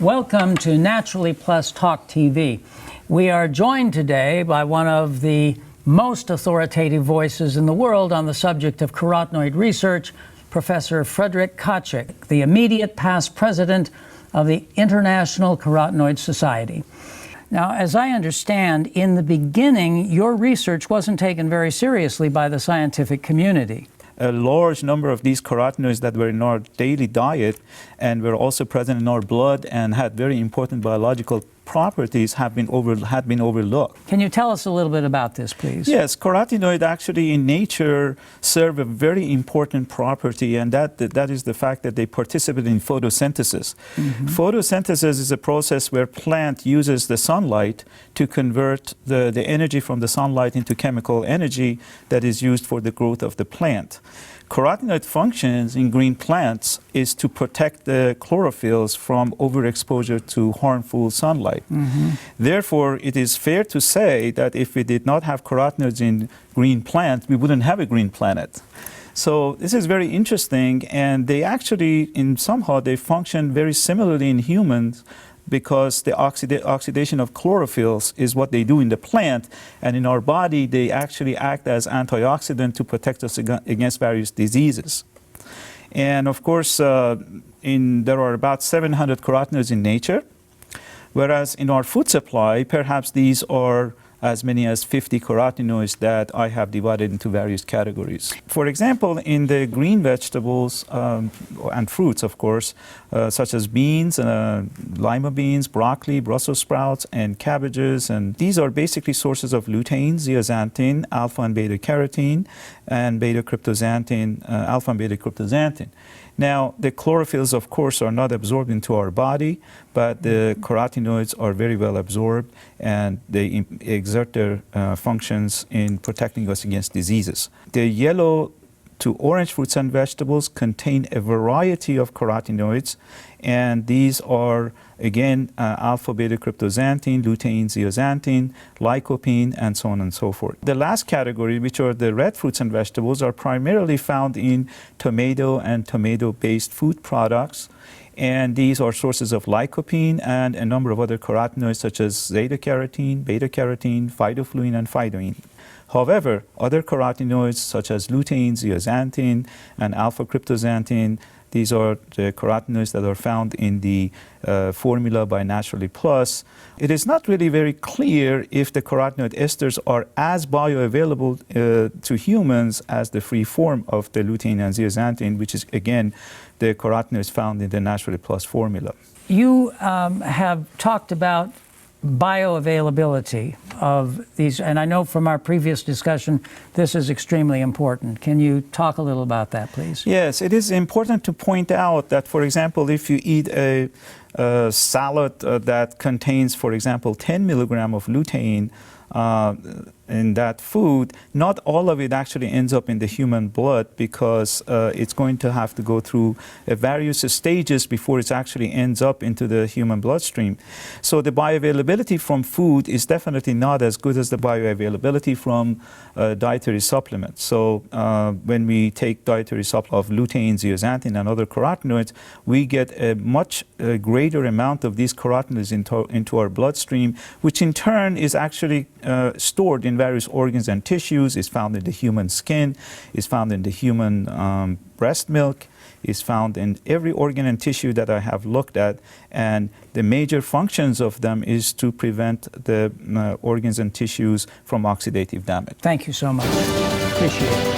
Welcome to Naturally Plus Talk TV. We are joined today by one of the most authoritative voices in the world on the subject of carotenoid research, Professor Frederick Khachik, the immediate past president of the International Carotenoid Society. Now, as I understand, in the beginning, your research wasn't taken very seriously by the scientific community. A large number of these carotenoids that were in our daily diet and were also present in our blood and had very important biological properties had been overlooked. Can you tell us a little bit about this, please? Yes, carotenoids actually in nature serve a very important property, and that is the fact that they participate in photosynthesis. Photosynthesis is a process where plant uses the sunlight to convert the energy from the sunlight into chemical energy that is used for the growth of the plant. Carotenoid functions in green plants is to protect the chlorophylls from overexposure to harmful sunlight. Therefore, it is fair to say that if we did not have carotenoids in green plants, we wouldn't have a green planet. So this is very interesting, and they actually, somehow, they function very similarly in humans, because the oxidation of chlorophylls is what they do in the plant, and in our body they actually act as antioxidant to protect us against various diseases. And of course, there are about 700 carotenoids in nature, whereas in our food supply, perhaps these are as many as 50 carotenoids that I have divided into various categories. For example, in the green vegetables and fruits, of course, such as beans, lima beans, broccoli, Brussels sprouts, and cabbages, and these are basically sources of lutein, zeaxanthin, alpha and beta carotene, and beta-cryptozanthin, alpha and beta-cryptozanthin. Now, the chlorophylls, of course, are not absorbed into our body, but the carotenoids are very well absorbed, and they exert their functions in protecting us against diseases. The yellow to orange fruits and vegetables contain a variety of carotenoids, and these are, again, alpha beta cryptozanthin, lutein, zeaxanthin, lycopene, and so on and so forth. The last category, which are the red fruits and vegetables, are primarily found in tomato and tomato-based food products, and these are sources of lycopene and a number of other carotenoids such as zeta-carotene, beta-carotene, phytofluene, and phytoene. However, other carotenoids such as lutein, zeaxanthin, and alpha-cryptozanthin, these are the carotenoids that are found in the formula by Naturally Plus. It is not really very clear if the carotenoid esters are as bioavailable to humans as the free form of the lutein and zeaxanthin, which is, again, the carotenoids found in the Naturally Plus formula. You have talked about bioavailability of these, and I know from our previous discussion this is extremely important. Can you talk a little about that, please? Yes, it is important to point out that, for example, if you eat a salad that contains, for example, 10 milligram of lutein in that food, not all of it actually ends up in the human blood, because it's going to have to go through various stages before it actually ends up into the human bloodstream. So the bioavailability from food is definitely not as good as the bioavailability from dietary supplements. So when we take dietary supplements of lutein, zeaxanthin, and other carotenoids, we get a much greater amount of these carotenoids into our bloodstream, which in turn is actually stored in various organs and tissues, is found in the human skin, is found in the human breast milk, is found in every organ and tissue that I have looked at, and the major functions of them is to prevent the organs and tissues from oxidative damage. Thank you so much. Appreciate it.